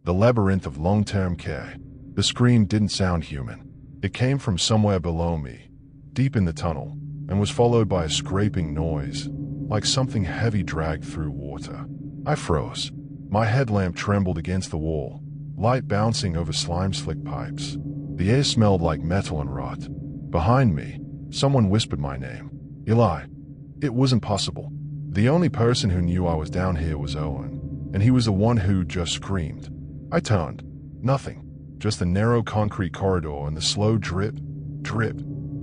The Labyrinth of Long-Term Care. The scream didn't sound human. It came from somewhere below me, deep in the tunnel, and was followed by a scraping noise, like something heavy dragged through water. I froze. My headlamp trembled against the wall, light bouncing over slime-slick pipes. The air smelled like metal and rot. Behind me, someone whispered my name. Eli. It wasn't possible. The only person who knew I was down here was Owen, and he was the one who just screamed. I turned. Nothing. Just the narrow concrete corridor and the slow drip, drip,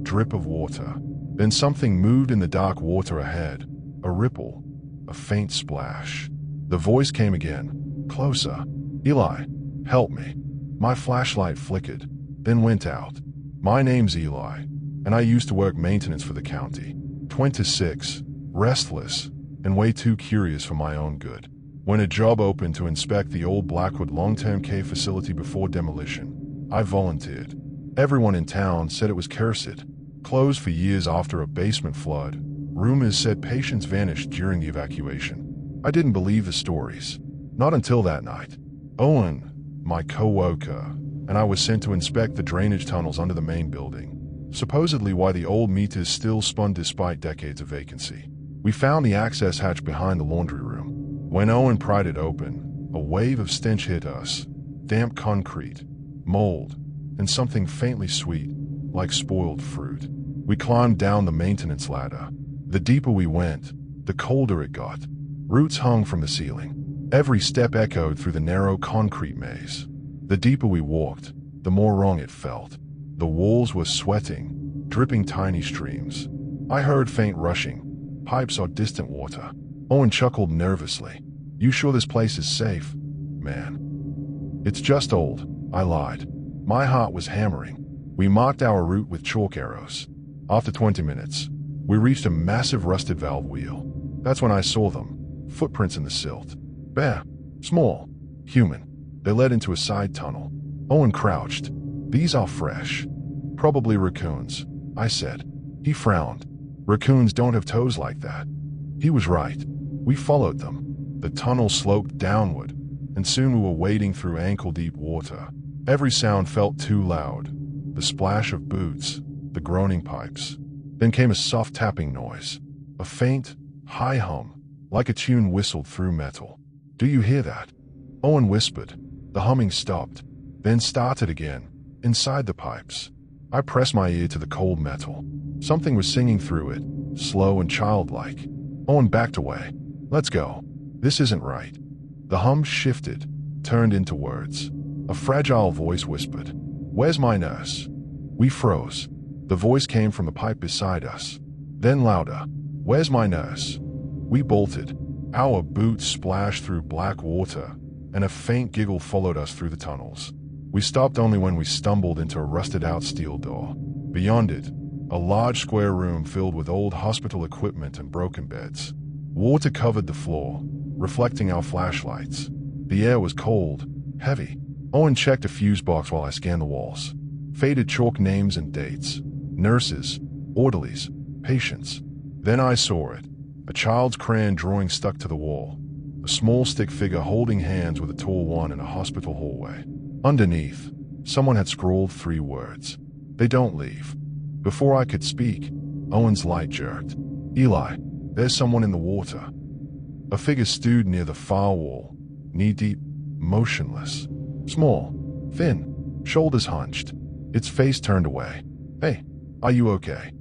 drip of water. Then something moved in the dark water ahead. A ripple. A faint splash. The voice came again. Closer. Eli. Help me. My flashlight flickered, then went out. My name's Eli, and I used to work maintenance for the county. 26, restless, and way too curious for my own good. When a job opened to inspect the old Blackwood long-term care facility before demolition, I volunteered. Everyone in town said it was cursed. Closed for years after a basement flood. Rumors said patients vanished during the evacuation. I didn't believe the stories. Not until that night. Owen, my co-worker, and I was sent to inspect the drainage tunnels under the main building. Supposedly why the old meters still spun despite decades of vacancy. We found the access hatch behind the laundry room. When Owen pried it open, a wave of stench hit us. Damp concrete, mold, and something faintly sweet, like spoiled fruit. We climbed down the maintenance ladder. The deeper we went, the colder it got. Roots hung from the ceiling. Every step echoed through the narrow concrete maze. The deeper we walked, the more wrong it felt. The walls were sweating, dripping tiny streams. I heard faint rushing, pipes or distant water. Owen chuckled nervously. You sure this place is safe, man? It's just old, I lied. My heart was hammering. We marked our route with chalk arrows. After 20 minutes, we reached a massive rusted valve wheel. That's when I saw them, footprints in the silt. Bare, small, human. They led into a side tunnel. Owen crouched. These are fresh. Probably raccoons, I said. He frowned. Raccoons don't have toes like that. He was right. We followed them. The tunnel sloped downward, and soon we were wading through ankle-deep water. Every sound felt too loud. The splash of boots, the groaning pipes. Then came a soft tapping noise. A faint, high hum, like a tune whistled through metal. Do you hear that? Owen whispered. The humming stopped, then started again, inside the pipes. I pressed my ear to the cold metal. Something was singing through it, slow and childlike. Owen backed away. Let's go. This isn't right. The hum shifted, turned into words. A fragile voice whispered, Where's my nurse? We froze. The voice came from the pipe beside us. Then louder, Where's my nurse? We bolted. Our boots splashed through black water, and a faint giggle followed us through the tunnels. We stopped only when we stumbled into a rusted-out steel door. Beyond it, a large square room filled with old hospital equipment and broken beds. Water covered the floor, reflecting our flashlights. The air was cold, heavy. Owen checked a fuse box while I scanned the walls. Faded chalk names and dates. Nurses, orderlies, patients. Then I saw it. A child's crayon drawing stuck to the wall. A small stick figure holding hands with a tall one in a hospital hallway. Underneath, someone had scrawled 3 words. They don't leave. Before I could speak, Owen's light jerked. Eli, there's someone in the water. A figure stood near the far wall, knee-deep, motionless. Small, thin, shoulders hunched, its face turned away. Hey, are you okay?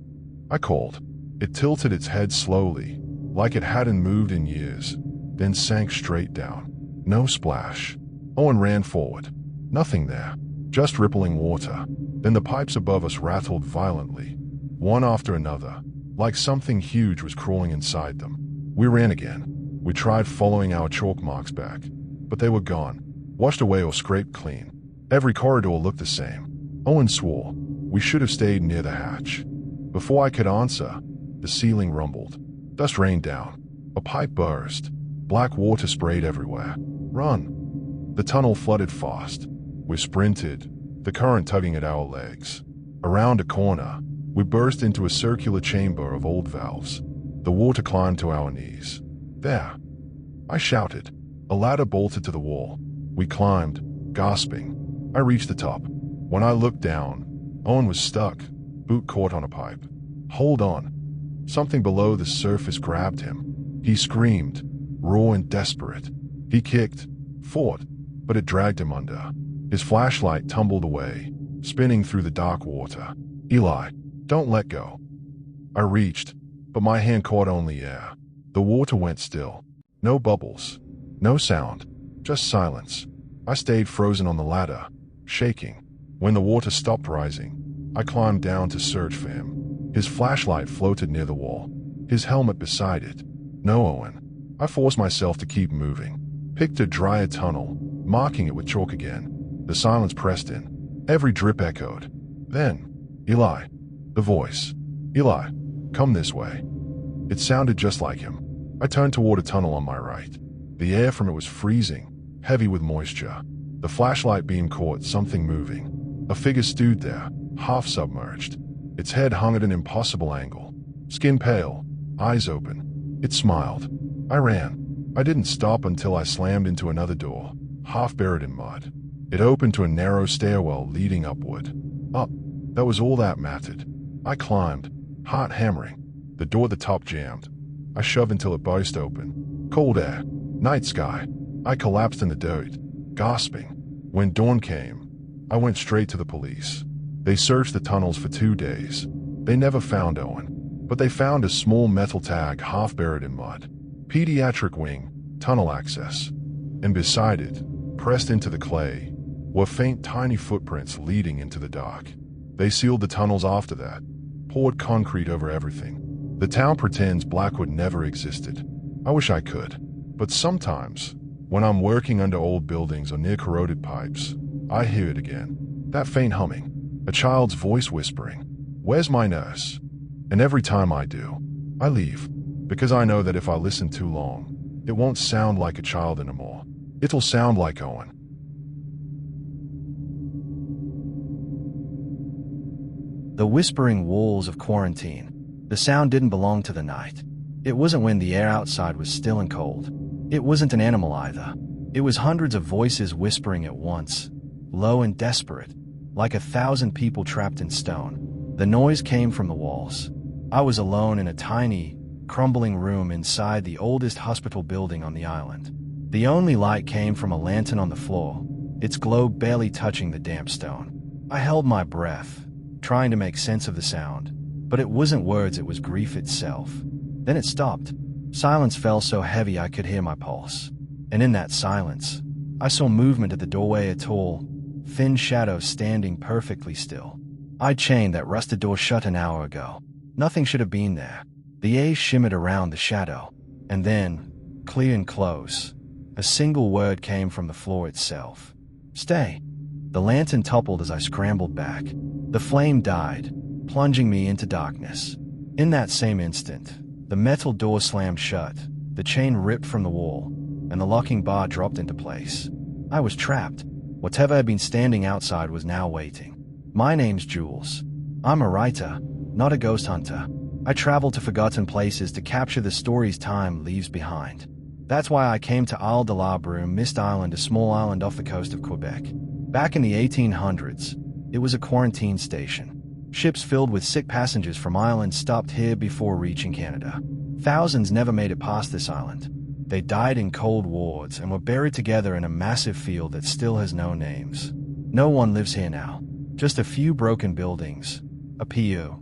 I called. It tilted its head slowly, like it hadn't moved in years, then sank straight down. No splash. Owen ran forward. Nothing there, just rippling water. Then the pipes above us rattled violently, one after another, like something huge was crawling inside them. We ran again. We tried following our chalk marks back, but they were gone, washed away or scraped clean. Every corridor looked the same. Owen swore. We should have stayed near the hatch. Before I could answer, the ceiling rumbled. Dust rained down. A pipe burst. Black water sprayed everywhere. Run! The tunnel flooded fast. We sprinted, the current tugging at our legs. Around a corner, we burst into a circular chamber of old valves. The water climbed to our knees. There! I shouted. A ladder bolted to the wall. We climbed, gasping. I reached the top. When I looked down, Owen was stuck, boot caught on a pipe. Hold on. Something below the surface grabbed him. He screamed, raw and desperate. He kicked, fought, but it dragged him under. His flashlight tumbled away, spinning through the dark water. Eli, don't let go. I reached, but my hand caught only air. The water went still. No bubbles. No sound. Just silence. I stayed frozen on the ladder, shaking. When the water stopped rising, I climbed down to search for him. His flashlight floated near the wall, his helmet beside it. No Owen. I forced myself to keep moving. Picked a drier tunnel, marking it with chalk again. The silence pressed in. Every drip echoed. Then, Eli. The voice. Eli, come this way. It sounded just like him. I turned toward a tunnel on my right. The air from it was freezing, heavy with moisture. The flashlight beam caught something moving. A figure stood there, half submerged. Its head hung at an impossible angle. Skin pale, eyes open. It smiled. I ran. I didn't stop until I slammed into another door, half buried in mud. It opened to a narrow stairwell leading upward. Up. That was all that mattered. I climbed, heart hammering. The door at the top jammed. I shoved until it burst open. Cold air. Night sky. I collapsed in the dirt, gasping. When dawn came, I went straight to the police. They searched the tunnels for 2 days. They never found Owen, but they found a small metal tag half buried in mud. Pediatric wing, tunnel access. And beside it, pressed into the clay, were faint tiny footprints leading into the dark. They sealed the tunnels after that, poured concrete over everything. The town pretends Blackwood never existed. I wish I could. But sometimes, when I'm working under old buildings or near corroded pipes, I hear it again. That faint humming. A child's voice whispering, "Where's my nurse?" And every time I do, I leave. Because I know that if I listen too long, it won't sound like a child anymore. It'll sound like Owen. The whispering walls of quarantine. The sound didn't belong to the night. It wasn't when the air outside was still and cold. It wasn't an animal either. It was hundreds of voices whispering at once, low and desperate, like 1,000 people trapped in stone. The noise came from the walls. I was alone in a tiny, crumbling room inside the oldest hospital building on the island. The only light came from a lantern on the floor, its glow barely touching the damp stone. I held my breath, trying to make sense of the sound, but it wasn't words, it was grief itself. Then it stopped. Silence fell so heavy I could hear my pulse. And in that silence, I saw movement at the doorway, a tall, thin shadow standing perfectly still. I'd chained that rusted door shut an hour ago. Nothing should have been there. The air shimmered around the shadow. And then, clear and close, a single word came from the floor itself. "Stay." The lantern toppled as I scrambled back. The flame died, plunging me into darkness. In that same instant, the metal door slammed shut, the chain ripped from the wall, and the locking bar dropped into place. I was trapped. Whatever had been standing outside was now waiting. My name's Jules. I'm a writer, not a ghost hunter. I travel to forgotten places to capture the stories time leaves behind. That's why I came to Isle de la Brume, Mist Island, a small island off the coast of Quebec. Back in the 1800s, it was a quarantine station. Ships filled with sick passengers from Ireland stopped here before reaching Canada. Thousands never made it past this island. They died in cold wards and were buried together in a massive field that still has no names. No one lives here now. Just a few broken buildings, a PU,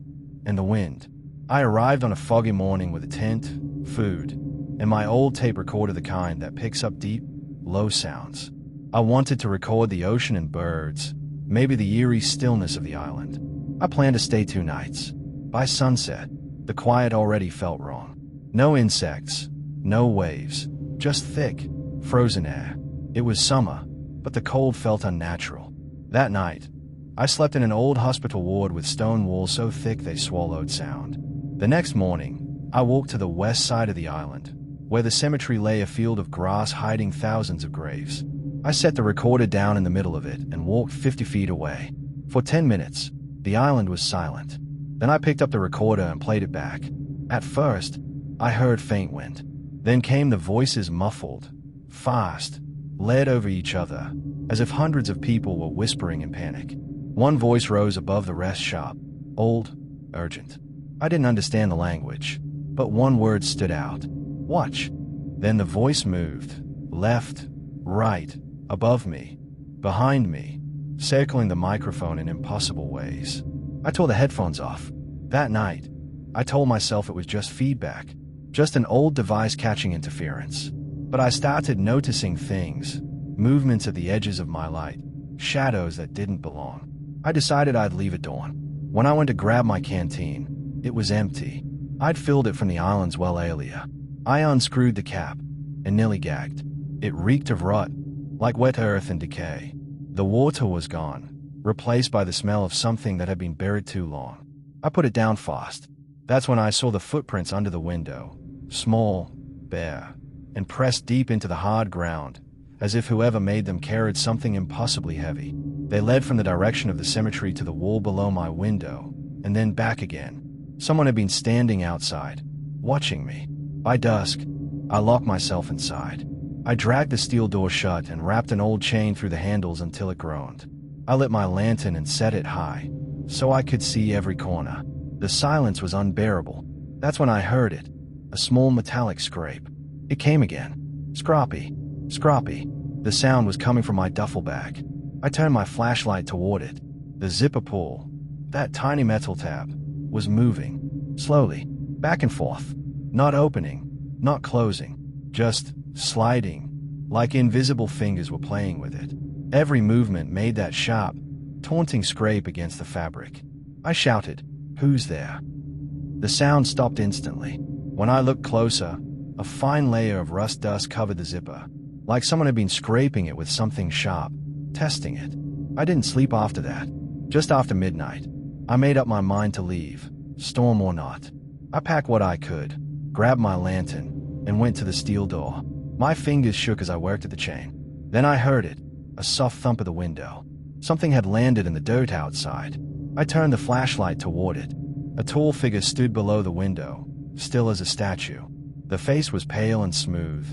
and the wind. I arrived on a foggy morning with a tent, food, and my old tape recorder, the kind that picks up deep, low sounds. I wanted to record the ocean and birds, maybe the eerie stillness of the island. I planned to stay 2 nights. By sunset, the quiet already felt wrong. No insects, no waves, just thick, frozen air. It was summer, but the cold felt unnatural. That night, I slept in an old hospital ward with stone walls so thick they swallowed sound. The next morning, I walked to the west side of the island, where the cemetery lay, a field of grass hiding thousands of graves. I set the recorder down in the middle of it and walked 50 feet away. For 10 minutes, the island was silent. Then I picked up the recorder and played it back. At first, I heard faint wind. Then came the voices, muffled, fast, layered over each other, as if hundreds of people were whispering in panic. One voice rose above the rest, sharp, old, urgent. I didn't understand the language, but one word stood out. Watch. Then the voice moved, left, right, above me, behind me, circling the microphone in impossible ways. I tore the headphones off. That night, I told myself it was just feedback, just an old device catching interference. But I started noticing things, movements at the edges of my light, shadows that didn't belong. I decided I'd leave at dawn. When I went to grab my canteen, it was empty. I'd filled it from the island's well earlier. I unscrewed the cap and nearly gagged. It reeked of rot, like wet earth and decay. The water was gone, replaced by the smell of something that had been buried too long. I put it down fast. That's when I saw the footprints under the window, small, bare, and pressed deep into the hard ground, as if whoever made them carried something impossibly heavy. They led from the direction of the cemetery to the wall below my window, and then back again. Someone had been standing outside, watching me. By dusk, I locked myself inside. I dragged the steel door shut and wrapped an old chain through the handles until it groaned. I lit my lantern and set it high, so I could see every corner. The silence was unbearable. That's when I heard it, a small metallic scrape. It came again. Scrappy, scrappy. The sound was coming from my duffel bag. I turned my flashlight toward it. The zipper pull, that tiny metal tab, was moving, slowly, back and forth. Not opening, not closing, just sliding, like invisible fingers were playing with it. Every movement made that sharp, taunting scrape against the fabric. I shouted, "Who's there?" The sound stopped instantly. When I looked closer, a fine layer of rust dust covered the zipper, like someone had been scraping it with something sharp, testing it. I didn't sleep after that. Just after midnight, I made up my mind to leave, storm or not. I packed what I could, grabbed my lantern, and went to the steel door. My fingers shook as I worked at the chain. Then I heard it, a soft thump of the window. Something had landed in the dirt outside. I turned the flashlight toward it. A tall figure stood below the window, still as a statue. The face was pale and smooth,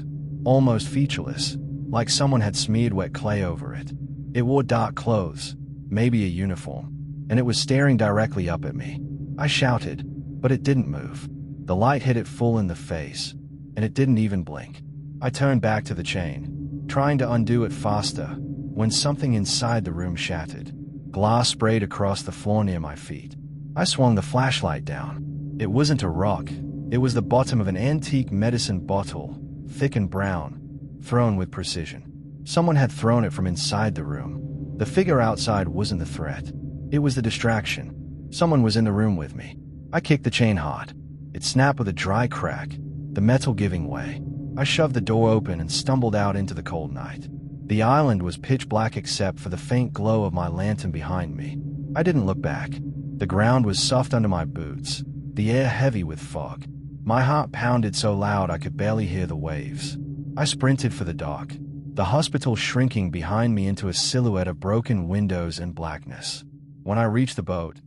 almost featureless, like someone had smeared wet clay over it. It wore dark clothes, maybe a uniform, and it was staring directly up at me. I shouted, but it didn't move. The light hit it full in the face, and it didn't even blink. I turned back to the chain, trying to undo it faster, when something inside the room shattered. Glass sprayed across the floor near my feet. I swung the flashlight down. It wasn't a rock. It was the bottom of an antique medicine bottle, thick and brown, thrown with precision. Someone had thrown it from inside the room. The figure outside wasn't the threat. It was the distraction. Someone was in the room with me. I kicked the chain hard. It snapped with a dry crack, the metal giving way. I shoved the door open and stumbled out into the cold night. The island was pitch black except for the faint glow of my lantern behind me. I didn't look back. The ground was soft under my boots, the air heavy with fog. My heart pounded so loud I could barely hear the waves. I sprinted for the dock, the hospital shrinking behind me into a silhouette of broken windows and blackness. When I reached the boat,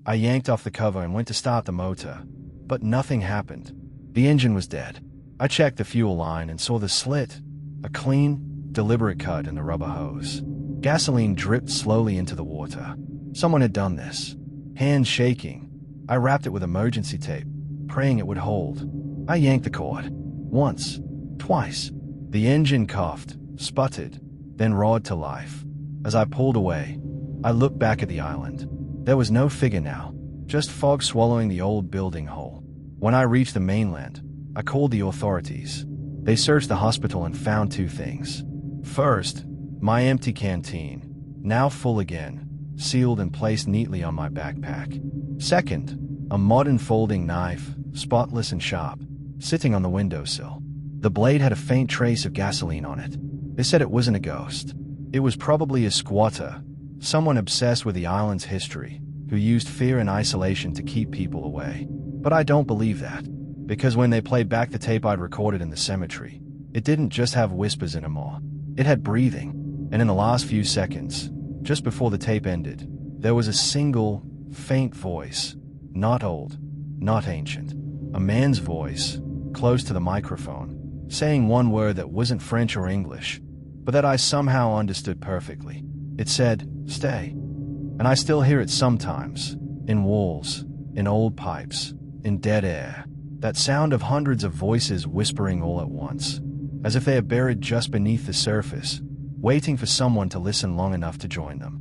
I yanked off the cover and went to start the motor, but nothing happened. The engine was dead. I checked the fuel line and saw the slit, a clean, deliberate cut in the rubber hose. Gasoline dripped slowly into the water. Someone had done this. Hands shaking, I wrapped it with emergency tape, praying it would hold. I yanked the cord. Once, twice. The engine coughed, sputtered, then roared to life. As I pulled away, I looked back at the island. There was no figure now, just fog swallowing the old building whole. When I reached the mainland, I called the authorities. They searched the hospital and found two things. First, my empty canteen, now full again, sealed and placed neatly on my backpack. Second, a modern folding knife, spotless and sharp, sitting on the windowsill. The blade had a faint trace of gasoline on it. They said it wasn't a ghost. It was probably a squatter, someone obsessed with the island's history, who used fear and isolation to keep people away. But I don't believe that, because when they played back the tape I'd recorded in the cemetery, it didn't just have whispers anymore. It had breathing, and in the last few seconds, just before the tape ended, there was a single, faint voice, not old, not ancient, a man's voice, close to the microphone, saying one word that wasn't French or English, but that I somehow understood perfectly. It said, "Stay." And I still hear it sometimes, in walls, in old pipes, in dead air. That sound of hundreds of voices whispering all at once, as if they are buried just beneath the surface, waiting for someone to listen long enough to join them.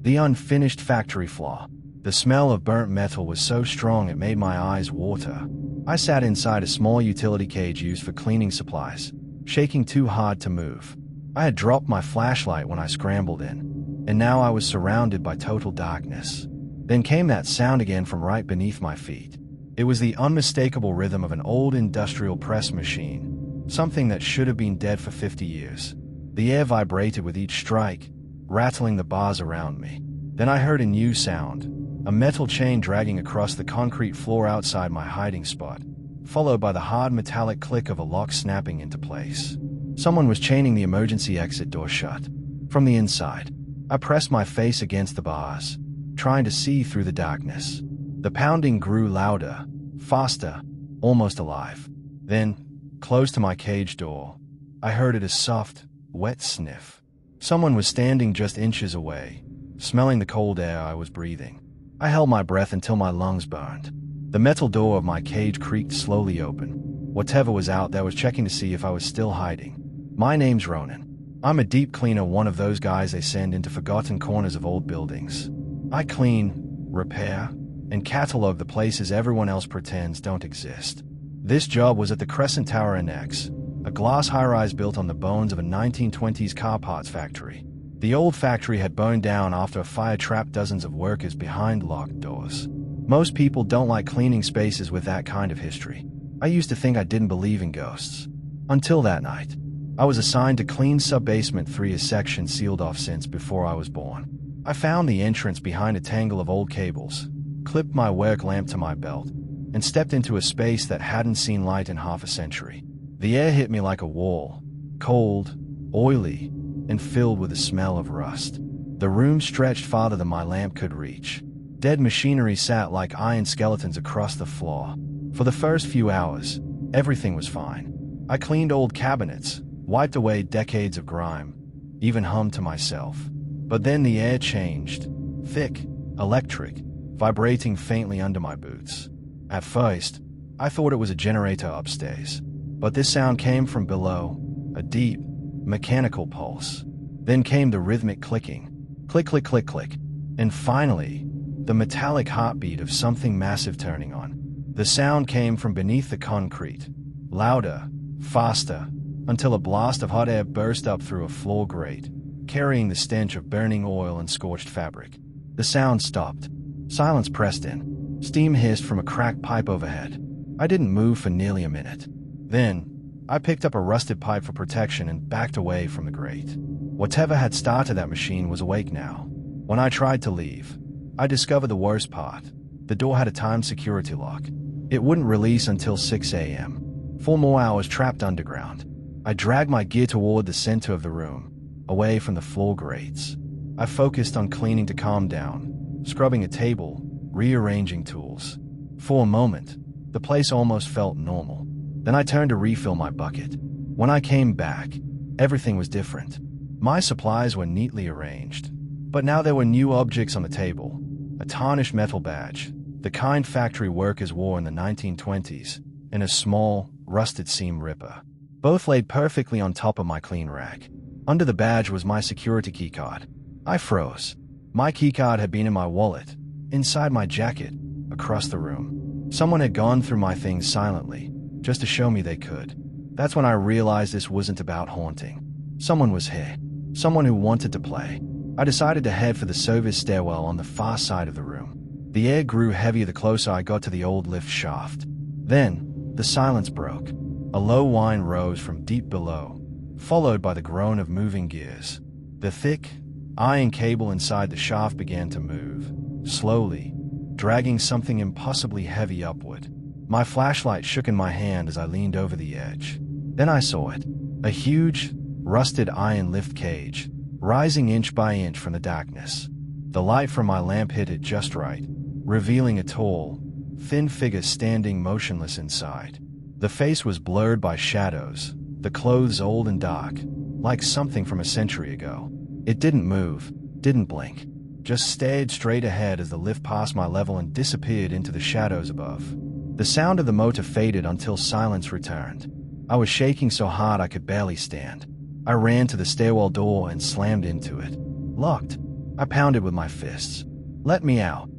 The unfinished factory floor. The smell of burnt metal was so strong it made my eyes water. I sat inside a small utility cage used for cleaning supplies, shaking too hard to move. I had dropped my flashlight when I scrambled in, and now I was surrounded by total darkness. Then came that sound again from right beneath my feet. It was the unmistakable rhythm of an old industrial press machine, something that should have been dead for 50 years. The air vibrated with each strike, rattling the bars around me. Then I heard a new sound, a metal chain dragging across the concrete floor outside my hiding spot, followed by the hard metallic click of a lock snapping into place. Someone was chaining the emergency exit door shut. From the inside, I pressed my face against the bars, trying to see through the darkness. The pounding grew louder, faster, almost alive. Then, close to my cage door, I heard it a soft, wet sniff. Someone was standing just inches away, smelling the cold air I was breathing. I held my breath until my lungs burned. The metal door of my cage creaked slowly open. Whatever was out there was checking to see if I was still hiding. My name's Ronan. I'm a deep cleaner, one of those guys they send into forgotten corners of old buildings. I clean, repair, and catalog the places everyone else pretends don't exist. This job was at the Crescent Tower Annex, a glass high-rise built on the bones of a 1920s car parts factory. The old factory had burned down after a fire trapped dozens of workers behind locked doors. Most people don't like cleaning spaces with that kind of history. I used to think I didn't believe in ghosts. Until that night. I was assigned to clean sub-basement 3, a section sealed off since before I was born. I found the entrance behind a tangle of old cables, clipped my work lamp to my belt, and stepped into a space that hadn't seen light in half a century. The air hit me like a wall, cold, oily, and filled with the smell of rust. The room stretched farther than my lamp could reach. Dead machinery sat like iron skeletons across the floor. For the first few hours, everything was fine. I cleaned old cabinets, wiped away decades of grime, even hummed to myself. But then the air changed. Thick, electric, vibrating faintly under my boots. At first, I thought it was a generator upstairs. But this sound came from below, a deep, mechanical pulse. Then came the rhythmic clicking. Click, click, click, click. And finally, the metallic heartbeat of something massive turning on. The sound came from beneath the concrete. Louder, faster, until a blast of hot air burst up through a floor grate, carrying the stench of burning oil and scorched fabric. The sound stopped. Silence pressed in. Steam hissed from a cracked pipe overhead. I didn't move for nearly a minute. Then, I picked up a rusted pipe for protection and backed away from the grate. Whatever had started that machine was awake now. When I tried to leave, I discovered the worst part. The door had a timed security lock. It wouldn't release until 6 a.m. 4 more hours trapped underground. I dragged my gear toward the center of the room, away from the floor grates. I focused on cleaning to calm down, scrubbing a table, rearranging tools. For a moment, the place almost felt normal. Then I turned to refill my bucket. When I came back, everything was different. My supplies were neatly arranged, but now there were new objects on the table. A tarnished metal badge, the kind factory workers wore in the 1920s, and a small, rusted seam ripper. Both laid perfectly on top of my clean rack. Under the badge was my security keycard. I froze. My keycard had been in my wallet, inside my jacket, across the room. Someone had gone through my things silently, just to show me they could. That's when I realized this wasn't about haunting. Someone was here. Someone who wanted to play. I decided to head for the service stairwell on the far side of the room. The air grew heavier the closer I got to the old lift shaft. Then, the silence broke. A low whine rose from deep below, followed by the groan of moving gears. The thick, iron cable inside the shaft began to move, slowly, dragging something impossibly heavy upward. My flashlight shook in my hand as I leaned over the edge. Then I saw it. A huge, rusted iron lift cage, rising inch by inch from the darkness. The light from my lamp hit it just right, revealing a tall, thin figure standing motionless inside. The face was blurred by shadows, the clothes old and dark, like something from a century ago. It didn't move, didn't blink, just stared straight ahead as the lift passed my level and disappeared into the shadows above. The sound of the motor faded until silence returned. I was shaking so hard I could barely stand. I ran to the stairwell door and slammed into it. Locked. I pounded with my fists. Let me out.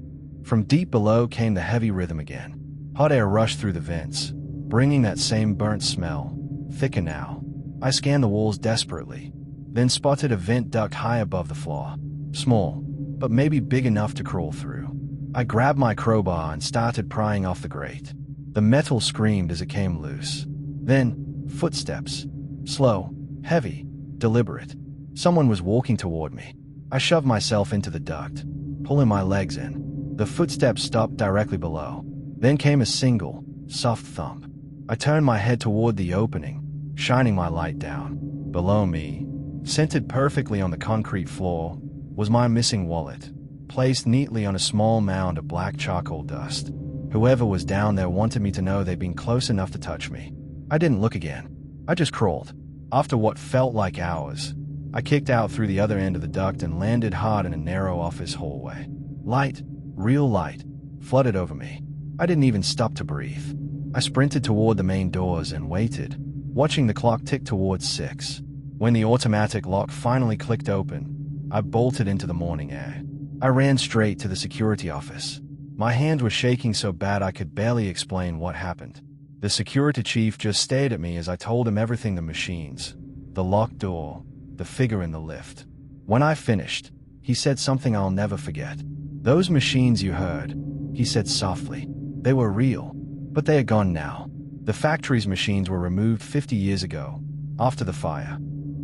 From deep below came the heavy rhythm again. Hot air rushed through the vents, bringing that same burnt smell, thicker now. I scanned the walls desperately, then spotted a vent duct high above the floor. Small, but maybe big enough to crawl through. I grabbed my crowbar and started prying off the grate. The metal screamed as it came loose. Then, footsteps. Slow, heavy, deliberate. Someone was walking toward me. I shoved myself into the duct, pulling my legs in. The footsteps stopped directly below. Then came a single, soft thump. I turned my head toward the opening, shining my light down. Below me, centered perfectly on the concrete floor, was my missing wallet, placed neatly on a small mound of black charcoal dust. Whoever was down there wanted me to know they'd been close enough to touch me. I didn't look again. I just crawled. After what felt like hours, I kicked out through the other end of the duct and landed hard in a narrow office hallway. Light, real light, flooded over me. I didn't even stop to breathe. I sprinted toward the main doors and waited, watching the clock tick towards 6. When the automatic lock finally clicked open, I bolted into the morning air. I ran straight to the security office. My hands were shaking so bad I could barely explain what happened. The security chief just stared at me as I told him everything: the machines, the locked door, the figure in the lift. When I finished, he said something I'll never forget. "Those machines you heard," he said softly, "they were real, but they are gone now. The factory's machines were removed 50 years ago, after the fire."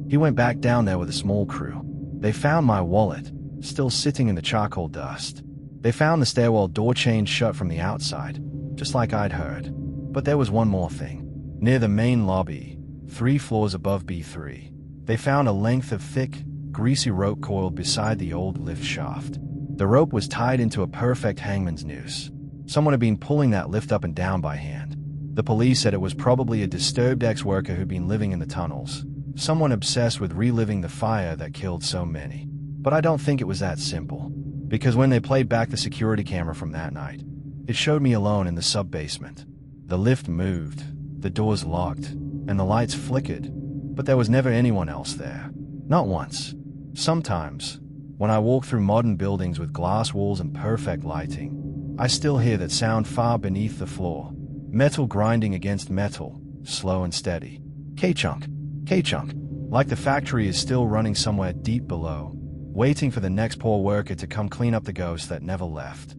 He went back down there with a small crew. They found my wallet, still sitting in the charcoal dust. They found the stairwell door chained shut from the outside, just like I'd heard. But there was one more thing. Near the main lobby, 3 floors above B3, they found a length of thick, greasy rope coiled beside the old lift shaft. The rope was tied into a perfect hangman's noose. Someone had been pulling that lift up and down by hand. The police said it was probably a disturbed ex-worker who'd been living in the tunnels, someone obsessed with reliving the fire that killed so many. But I don't think it was that simple, because when they played back the security camera from that night, it showed me alone in the sub-basement. The lift moved, the doors locked, and the lights flickered, but there was never anyone else there. Not once. Sometimes, when I walk through modern buildings with glass walls and perfect lighting, I still hear that sound far beneath the floor. Metal grinding against metal, slow and steady. K-chunk, K-chunk, like the factory is still running somewhere deep below, waiting for the next poor worker to come clean up the ghost that never left.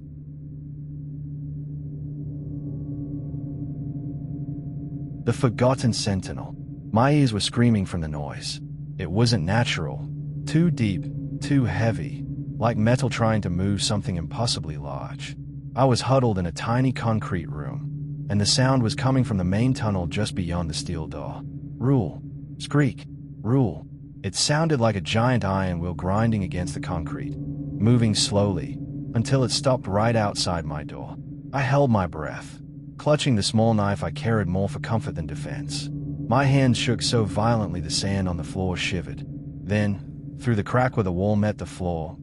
The Forgotten Sentinel. My ears were screaming from the noise. It wasn't natural. Too deep, too heavy, like metal trying to move something impossibly large. I was huddled in a tiny concrete room, and the sound was coming from the main tunnel just beyond the steel door. Rule. Squeak. Rule. It sounded like a giant iron wheel grinding against the concrete, moving slowly, until it stopped right outside my door. I held my breath, clutching the small knife I carried more for comfort than defense. My hands shook so violently the sand on the floor shivered. Then, through the crack where the wall met the floor,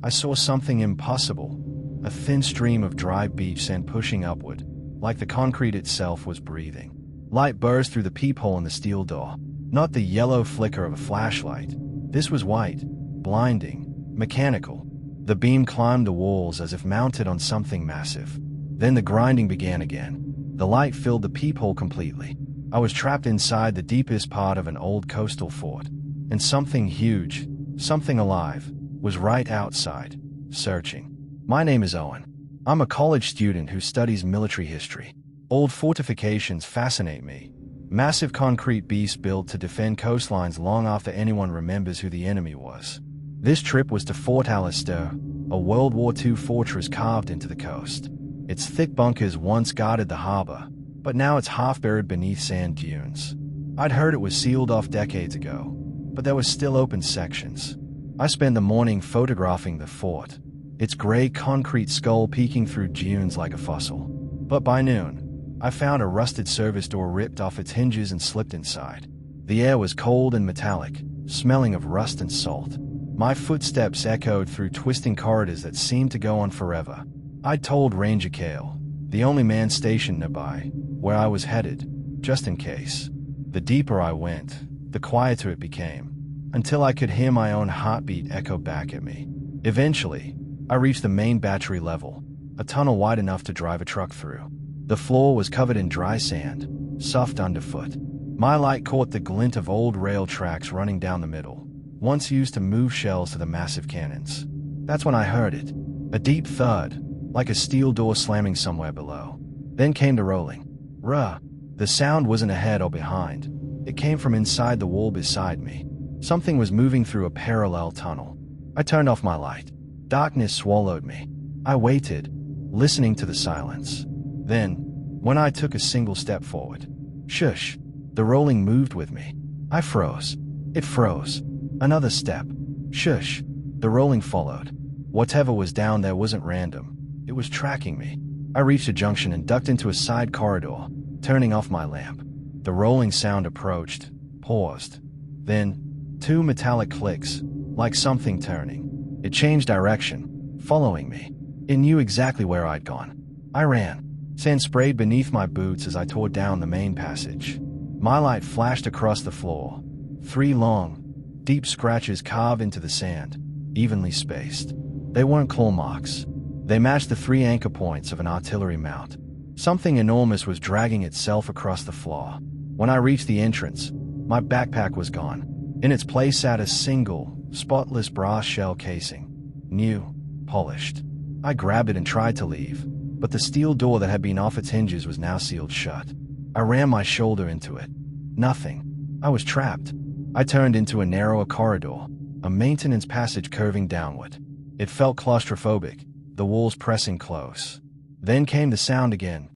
I saw something impossible. A thin stream of dry beach sand pushing upward, like the concrete itself was breathing. Light burst through the peephole in the steel door. Not the yellow flicker of a flashlight. This was white, blinding, mechanical. The beam climbed the walls as if mounted on something massive. Then the grinding began again. The light filled the peephole completely. I was trapped inside the deepest part of an old coastal fort, and something huge, something alive, was right outside, searching. My name is Owen. I'm a college student who studies military history. Old fortifications fascinate me. Massive concrete beasts built to defend coastlines long after anyone remembers who the enemy was. This trip was to Fort Alistair, a World War II fortress carved into the coast. Its thick bunkers once guarded the harbor, but now it's half buried beneath sand dunes. I'd heard it was sealed off decades ago, but there were still open sections. I spent the morning photographing the fort, its gray concrete skull peeking through dunes like a fossil. But by noon, I found a rusted service door ripped off its hinges and slipped inside. The air was cold and metallic, smelling of rust and salt. My footsteps echoed through twisting corridors that seemed to go on forever. I told Ranger Kale, the only man stationed nearby, where I was headed, just in case. The deeper I went, the quieter it became, until I could hear my own heartbeat echo back at me. Eventually, I reached the main battery level, a tunnel wide enough to drive a truck through. The floor was covered in dry sand, soft underfoot. My light caught the glint of old rail tracks running down the middle, once used to move shells to the massive cannons. That's when I heard it, a deep thud, like a steel door slamming somewhere below. Then came the rolling. Ruh! The sound wasn't ahead or behind. It came from inside the wall beside me. Something was moving through a parallel tunnel. I turned off my light. Darkness swallowed me. I waited, listening to the silence. Then, when I took a single step forward, shush! The rolling moved with me. I froze. It froze. Another step. Shush! The rolling followed. Whatever was down there wasn't random. It was tracking me. I reached a junction and ducked into a side corridor, turning off my lamp. The rolling sound approached, paused. Then, two metallic clicks, like something turning. It changed direction, following me. It knew exactly where I'd gone. I ran. Sand sprayed beneath my boots as I tore down the main passage. My light flashed across the floor. 3 long, deep scratches carved into the sand, evenly spaced. They weren't claw marks. They matched the 3 anchor points of an artillery mount. Something enormous was dragging itself across the floor. When I reached the entrance, my backpack was gone. In its place sat a single, spotless brass shell casing. New, polished. I grabbed it and tried to leave, but the steel door that had been off its hinges was now sealed shut. I ran my shoulder into it. Nothing. I was trapped. I turned into a narrower corridor, a maintenance passage curving downward. It felt claustrophobic, the walls pressing close. Then came the sound again.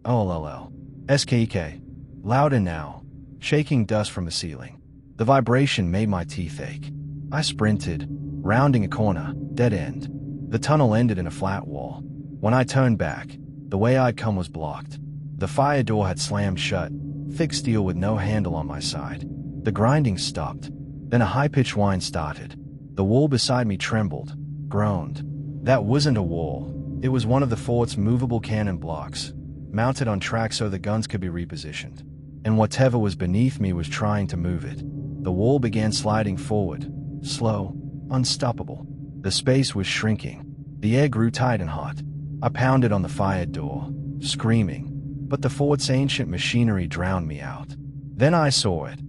OLLL. SKEK. Louder now, shaking dust from the ceiling. The vibration made my teeth ache. I sprinted, rounding a corner, dead end. The tunnel ended in a flat wall. When I turned back, the way I'd come was blocked. The fire door had slammed shut, thick steel with no handle on my side. The grinding stopped. Then a high-pitched whine started. The wall beside me trembled, groaned. That wasn't a wall. It was one of the fort's movable cannon blocks, mounted on tracks so the guns could be repositioned. And whatever was beneath me was trying to move it. The wall began sliding forward, slow, unstoppable. The space was shrinking. The air grew tight and hot. I pounded on the fired door, screaming. But the fort's ancient machinery drowned me out. Then I saw it.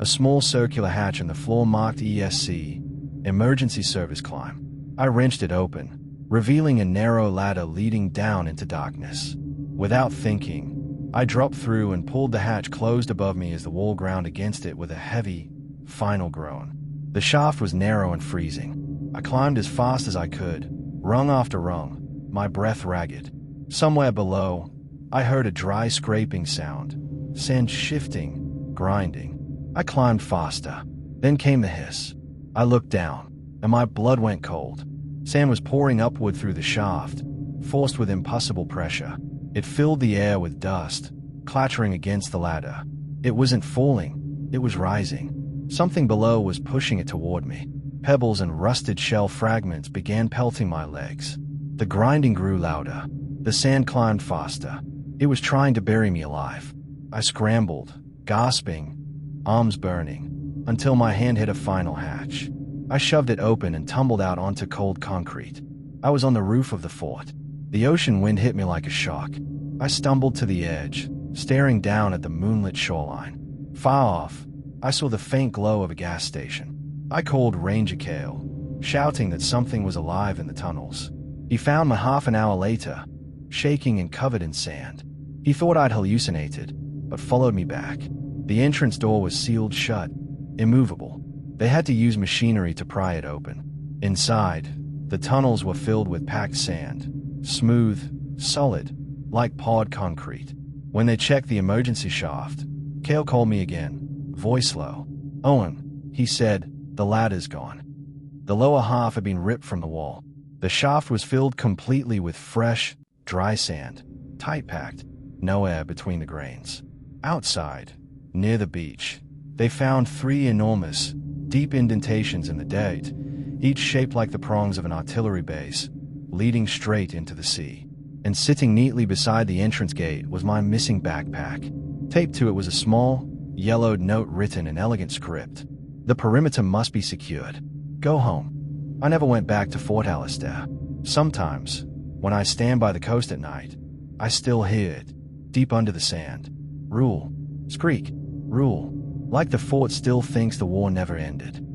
A small circular hatch in the floor marked ESC, Emergency Service Climb. I wrenched it open, revealing a narrow ladder leading down into darkness. Without thinking, I dropped through and pulled the hatch closed above me as the wall ground against it with a heavy, final groan. The shaft was narrow and freezing. I climbed as fast as I could, rung after rung, my breath ragged. Somewhere below, I heard a dry scraping sound, sand shifting, grinding. I climbed faster. Then came the hiss. I looked down, and my blood went cold. Sand was pouring upward through the shaft, forced with impossible pressure. It filled the air with dust, clattering against the ladder. It wasn't falling, it was rising. Something below was pushing it toward me. Pebbles and rusted shell fragments began pelting my legs. The grinding grew louder. The sand climbed faster. It was trying to bury me alive. I scrambled, gasping, arms burning, until my hand hit a final hatch. I shoved it open and tumbled out onto cold concrete. I was on the roof of the fort. The ocean wind hit me like a shock. I stumbled to the edge, staring down at the moonlit shoreline. Far off, I saw the faint glow of a gas station. I called Ranger Kale, shouting that something was alive in the tunnels. He found me half an hour later, shaking and covered in sand. He thought I'd hallucinated, but followed me back. The entrance door was sealed shut, immovable. They had to use machinery to pry it open. Inside, the tunnels were filled with packed sand, smooth, solid, like pawed concrete. When they checked the emergency shaft, Kale called me again, voice low. "Owen," he said, "the ladder's gone." The lower half had been ripped from the wall. The shaft was filled completely with fresh, dry sand, tight packed. no air between the grains. Outside, near the beach, they found 3 enormous, deep indentations in the dirt, each shaped like the prongs of an artillery base, leading straight into the sea. And sitting neatly beside the entrance gate was my missing backpack. Taped to it was a small, yellowed note written in elegant script. The perimeter must be secured. Go home. I never went back to Fort Alistair. Sometimes, when I stand by the coast at night, I still hear it, deep under the sand. Rule. Skreek. Rule. Like the fort still thinks the war never ended.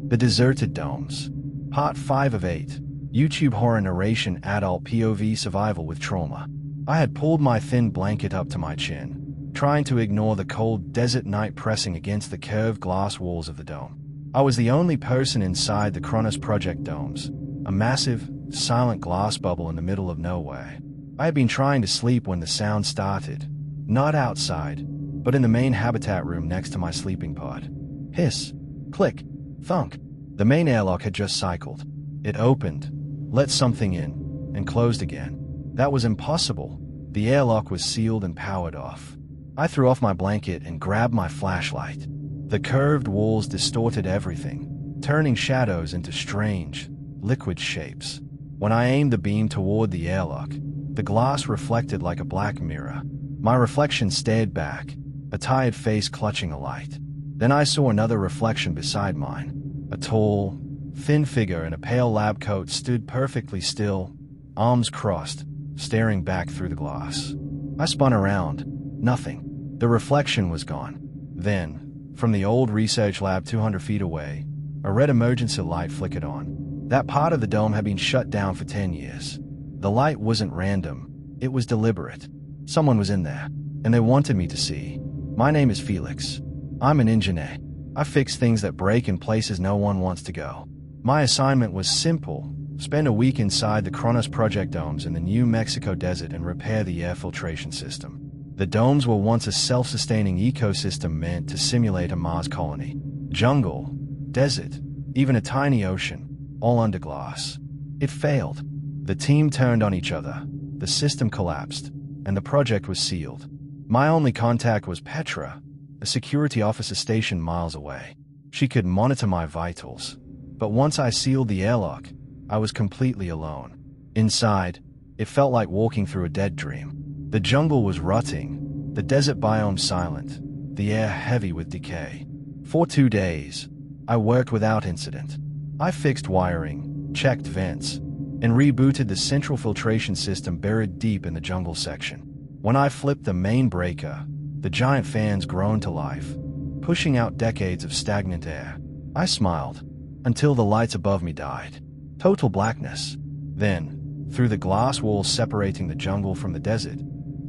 The Deserted Domes. Part 5 of 8. YouTube horror narration adult POV survival with trauma. I had pulled my thin blanket up to my chin, trying to ignore the cold desert night pressing against the curved glass walls of the dome. I was the only person inside the Kronos Project domes, a massive, silent glass bubble in the middle of nowhere. I had been trying to sleep when the sound started, not outside, but in the main habitat room next to my sleeping pod. Hiss, click, thunk. The main airlock had just cycled. It opened, let something in, and closed again. That was impossible. The airlock was sealed and powered off. I threw off my blanket and grabbed my flashlight. The curved walls distorted everything, turning shadows into strange, liquid shapes. When I aimed the beam toward the airlock, the glass reflected like a black mirror. My reflection stared back, a tired face clutching a light. Then I saw another reflection beside mine. A tall, thin figure in a pale lab coat stood perfectly still, arms crossed, staring back through the glass. I spun around. Nothing. The reflection was gone. Then, from the old research lab 200 feet away, a red emergency light flickered on. That part of the dome had been shut down for 10 years. The light wasn't random. It was deliberate. Someone was in there, and they wanted me to see. My name is Felix. I'm an engineer. I fix things that break in places no one wants to go. My assignment was simple. Spend a week inside the Kronos Project domes in the New Mexico desert and repair the air filtration system. The domes were once a self-sustaining ecosystem meant to simulate a Mars colony. Jungle, desert, even a tiny ocean, all under glass. It failed. The team turned on each other, the system collapsed, and the project was sealed. My only contact was Petra, a security officer stationed miles away. She could monitor my vitals. But once I sealed the airlock, I was completely alone. Inside, it felt like walking through a dead dream. The jungle was rotting, the desert biome silent, the air heavy with decay. For 2 days, I worked without incident. I fixed wiring, checked vents, and rebooted the central filtration system buried deep in the jungle section. When I flipped the main breaker, the giant fans groaned to life, pushing out decades of stagnant air. I smiled, until the lights above me died. Total blackness. Then, through the glass walls separating the jungle from the desert,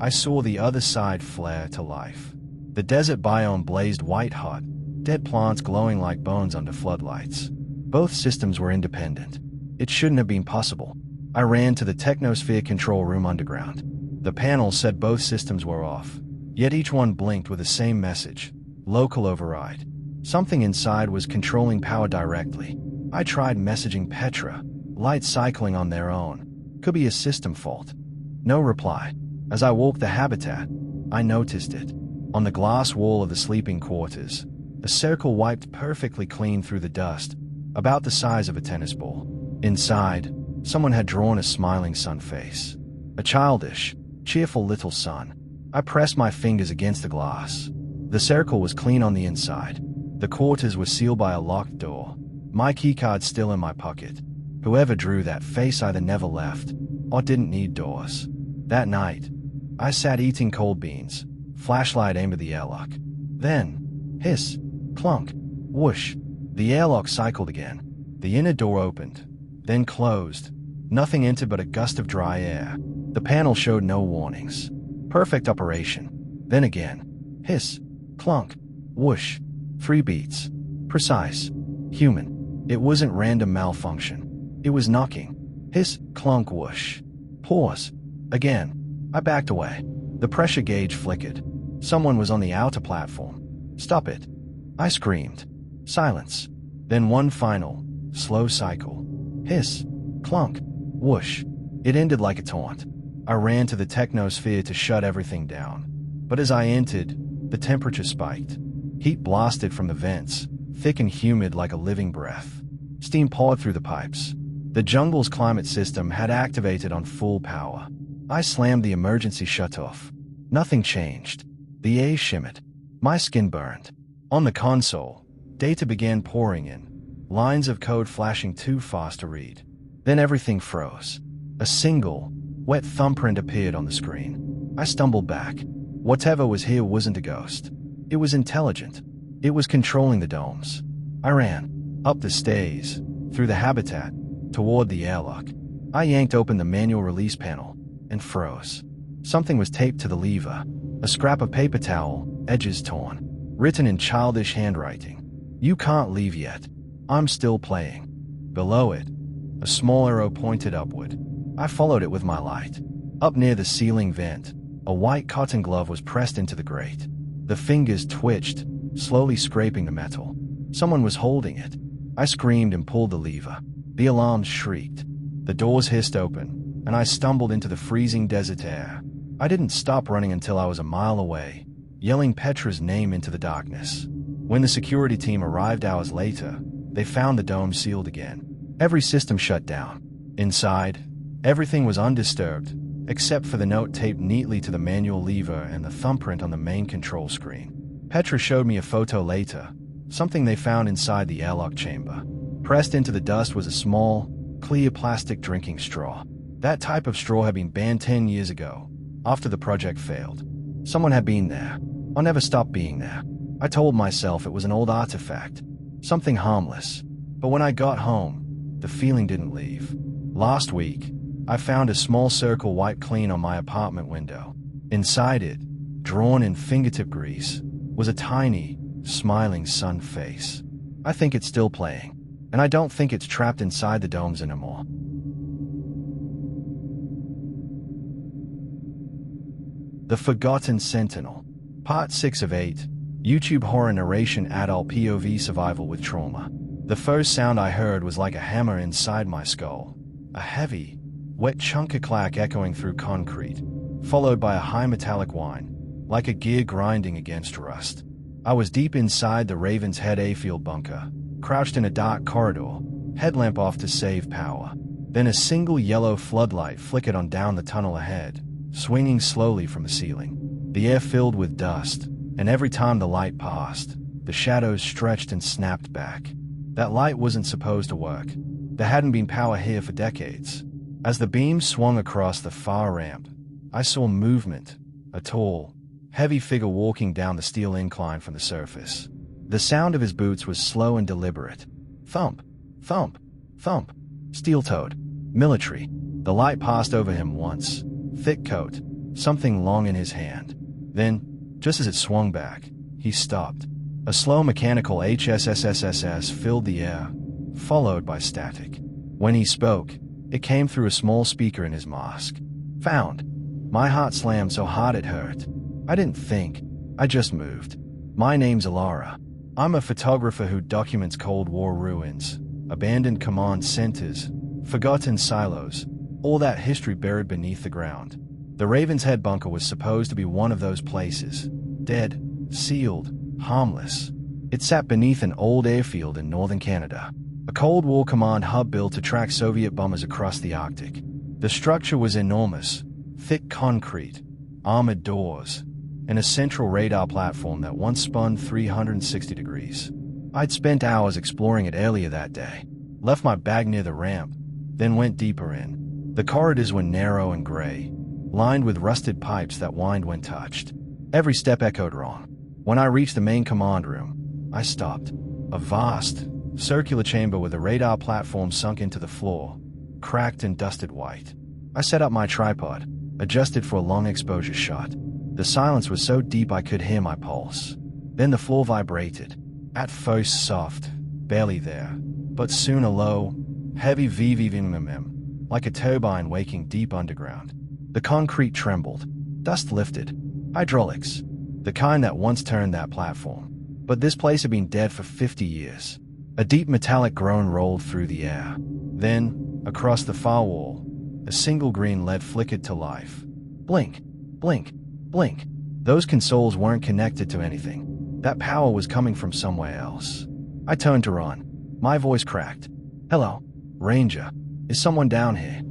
I saw the other side flare to life. The desert biome blazed white-hot, dead plants glowing like bones under floodlights. Both systems were independent. It shouldn't have been possible. I ran to the technosphere control room underground. The panel said both systems were off, yet each one blinked with the same message: local override. Something inside was controlling power directly. I tried messaging Petra, lights cycling on their own. Could be a system fault. No reply. As I walked the habitat, I noticed it. On the glass wall of the sleeping quarters, a circle wiped perfectly clean through the dust, about the size of a tennis ball. Inside, someone had drawn a smiling sun face. A childish, cheerful little sun. I pressed my fingers against the glass. The circle was clean on the inside. The quarters were sealed by a locked door. My keycard still in my pocket. Whoever drew that face either never left, or didn't need doors. That night, I sat eating cold beans, flashlight aimed at the airlock. Then, hiss, clunk, whoosh, the airlock cycled again. The inner door opened, then closed. Nothing entered but a gust of dry air. The panel showed no warnings. Perfect operation. Then again, hiss, clunk, whoosh, 3 beats. Precise. Human. It wasn't random malfunction. It was knocking. Hiss, clunk, whoosh. Pause. Again. I backed away. The pressure gauge flickered. Someone was on the outer platform. Stop it. I screamed. Silence. Then one final, slow cycle. Hiss, clunk, Whoosh. It ended like a taunt. I ran to the technosphere to shut everything down. But as I entered, the temperature spiked. Heat blasted from the vents, thick and humid like a living breath. Steam poured through the pipes. The jungle's climate system had activated on full power. I slammed the emergency shutoff. Nothing changed. The air shimmered. My skin burned. On the console, data began pouring in, lines of code flashing too fast to read. Then everything froze. A single, wet thumbprint appeared on the screen. I stumbled back. Whatever was here wasn't a ghost. It was intelligent. It was controlling the domes. I ran, up the stairs, through the habitat, toward the airlock. I yanked open the manual release panel, and froze. Something was taped to the lever. A scrap of paper towel, edges torn. Written in childish handwriting. "You can't leave yet. I'm still playing." Below it, a small arrow pointed upward. I followed it with my light. Up near the ceiling vent, a white cotton glove was pressed into the grate. The fingers twitched, slowly scraping the metal. Someone was holding it. I screamed and pulled the lever. The alarms shrieked. The doors hissed open, and I stumbled into the freezing desert air. I didn't stop running until I was a mile away, yelling Petra's name into the darkness. When the security team arrived hours later, they found the dome sealed again. Every system shut down. Inside, everything was undisturbed, except for the note taped neatly to the manual lever and the thumbprint on the main control screen. Petra showed me a photo later, something they found inside the airlock chamber. Pressed into the dust was a small, clear plastic drinking straw. That type of straw had been banned 10 years ago, after the project failed. Someone had been there. I'll never stop being there. I told myself it was an old artifact, something harmless. But when I got home, the feeling didn't leave. Last week, I found a small circle wiped clean on my apartment window. Inside it, drawn in fingertip grease, was a tiny, smiling sun face. I think it's still playing, and I don't think it's trapped inside the domes anymore. The Forgotten Sentinel. Part 6 of 8. YouTube horror narration adult POV survival with trauma. The first sound I heard was like a hammer inside my skull. A heavy, wet chunk of clack echoing through concrete, followed by a high metallic whine, like a gear grinding against rust. I was deep inside the Raven's Head A-field bunker, crouched in a dark corridor, headlamp off to save power. Then a single yellow floodlight flickered on down the tunnel ahead, swinging slowly from the ceiling. The air filled with dust, and every time the light passed, the shadows stretched and snapped back. That light wasn't supposed to work. There hadn't been power here for decades. As the beam swung across the far ramp, I saw movement, a tall, heavy figure walking down the steel incline from the surface. The sound of his boots was slow and deliberate. Thump, thump, thump. Steel-toed. Military. The light passed over him once. Thick coat. Something long in his hand. Then, just as it swung back, he stopped. A slow mechanical HSSSSS filled the air, followed by static. When he spoke, it came through a small speaker in his mask. Found. My heart slammed so hard it hurt. I didn't think. I just moved. My name's Alara. I'm a photographer who documents Cold War ruins, abandoned command centers, forgotten silos, all that history buried beneath the ground. The Raven's Head bunker was supposed to be one of those places. Dead, sealed, harmless. It sat beneath an old airfield in northern Canada. A Cold War command hub built to track Soviet bombers across the Arctic. The structure was enormous, thick concrete, armored doors, and a central radar platform that once spun 360 degrees. I'd spent hours exploring it earlier that day, left my bag near the ramp, then went deeper in. The corridors were narrow and gray, lined with rusted pipes that whined when touched. Every step echoed wrong. When I reached the main command room, I stopped. A vast, circular chamber with a radar platform sunk into the floor, cracked and dusted white. I set up my tripod, adjusted for a long exposure shot. The silence was so deep I could hear my pulse. Then the floor vibrated. At first soft, barely there, but soon a low, heavy VVVMM, like a turbine waking deep underground. The concrete trembled. Dust lifted. Hydraulics. The kind that once turned that platform. But this place had been dead for 50 years. A deep metallic groan rolled through the air. Then, across the far wall, A single green LED flickered to life. Blink, blink, blink. Those consoles weren't connected to anything. That power was coming from somewhere else. I turned to run. My voice cracked. "Hello, Ranger. Is someone down here?"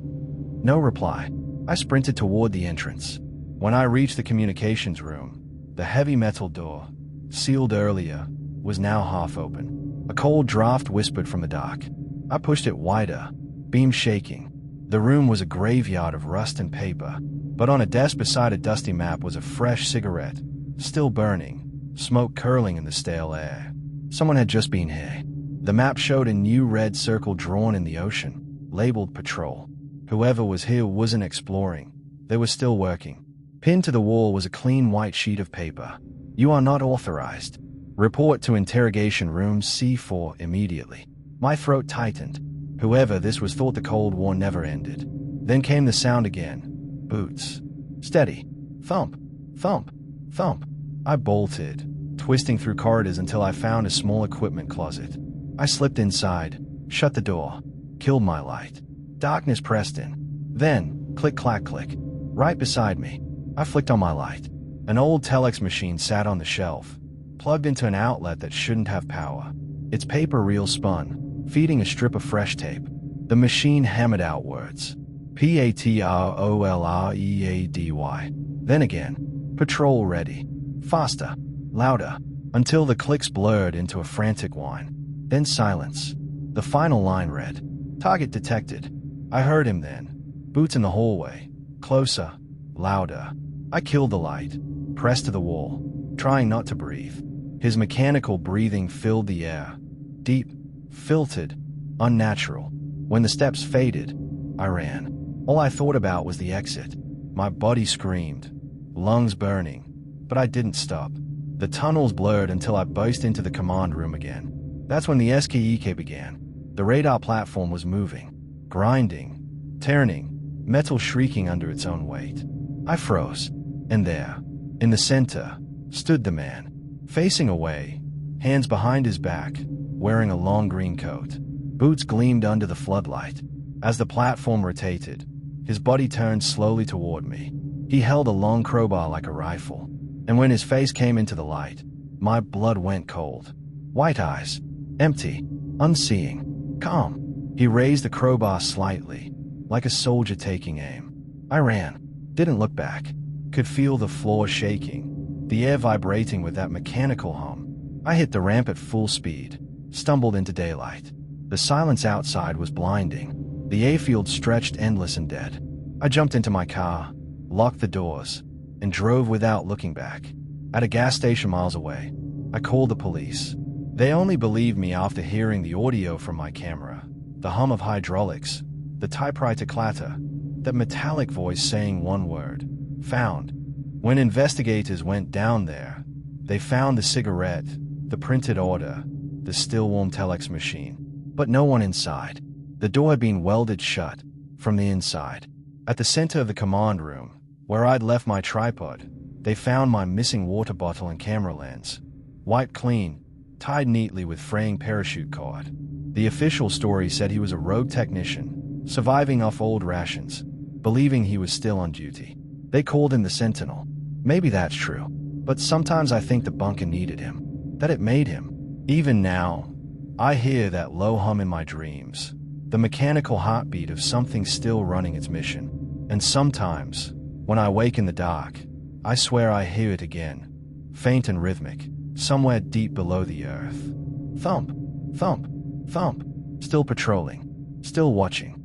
No reply. I sprinted toward the entrance. When I reached the communications room, the heavy metal door, sealed earlier, was now half open. A cold draft whispered from the dark. I pushed it wider, beam shaking. The room was a graveyard of rust and paper, but on a desk beside a dusty map was a fresh cigarette, still burning, smoke curling in the stale air. Someone had just been here. The map showed a new red circle drawn in the ocean, labeled Patrol. Whoever was here wasn't exploring. They were still working. Pinned to the wall was a clean white sheet of paper. "You are not authorized. Report to interrogation room C4 immediately." My throat tightened. Whoever this was thought the Cold War never ended. Then came the sound again. Boots. Steady. Thump. Thump. Thump. I bolted, twisting through corridors until I found a small equipment closet. I slipped inside, shut the door, killed my light. Darkness pressed in. Then, click, clack, click. Right beside me, I flicked on my light. An old telex machine sat on the shelf, plugged into an outlet that shouldn't have power. Its paper reel spun, feeding a strip of fresh tape. The machine hammered out words. Patrolready. Then again. Patrol ready. Faster. Louder. Until the clicks blurred into a frantic whine. Then silence. The final line read, "Target detected." I heard him then. Boots in the hallway. Closer. Louder. I killed the light. Pressed to the wall, trying not to breathe. His mechanical breathing filled the air. Deep. Filtered. Unnatural. When the steps faded, I ran. All I thought about was the exit. My body screamed. Lungs burning. But I didn't stop. The tunnels blurred until I burst into the command room again. That's when the SKEK began. The radar platform was moving. Grinding. Turning. Metal shrieking under its own weight. I froze. And there, in the center, stood the man. Facing away, hands behind his back, wearing a long green coat. Boots gleamed under the floodlight. As the platform rotated, his body turned slowly toward me. He held a long crowbar like a rifle. And when his face came into the light, my blood went cold. White eyes. Empty. Unseeing. Calm. He raised the crowbar slightly, like a soldier taking aim. I ran. Didn't look back. Could feel the floor shaking, the air vibrating with that mechanical hum. I hit the ramp at full speed, stumbled into daylight. The silence outside was blinding. The airfield stretched endless and dead. I jumped into my car, locked the doors, and drove without looking back. At a gas station miles away, I called the police. They only believed me after hearing the audio from my camera, the hum of hydraulics, the typewriter clatter, that metallic voice saying one word, "Found." When investigators went down there, they found the cigarette, the printed order, the still warm telex machine, but no one inside. The door had been welded shut from the inside. At the center of the command room, where I'd left my tripod, they found my missing water bottle and camera lens. Wiped clean, tied neatly with fraying parachute cord. The official story said he was a rogue technician, surviving off old rations, believing he was still on duty. They called him the Sentinel. Maybe that's true, but sometimes I think the bunker needed him, that it made him. Even now, I hear that low hum in my dreams, the mechanical heartbeat of something still running its mission. And sometimes, when I wake in the dark, I swear I hear it again, faint and rhythmic, somewhere deep below the earth. Thump, thump, thump, still patrolling, still watching.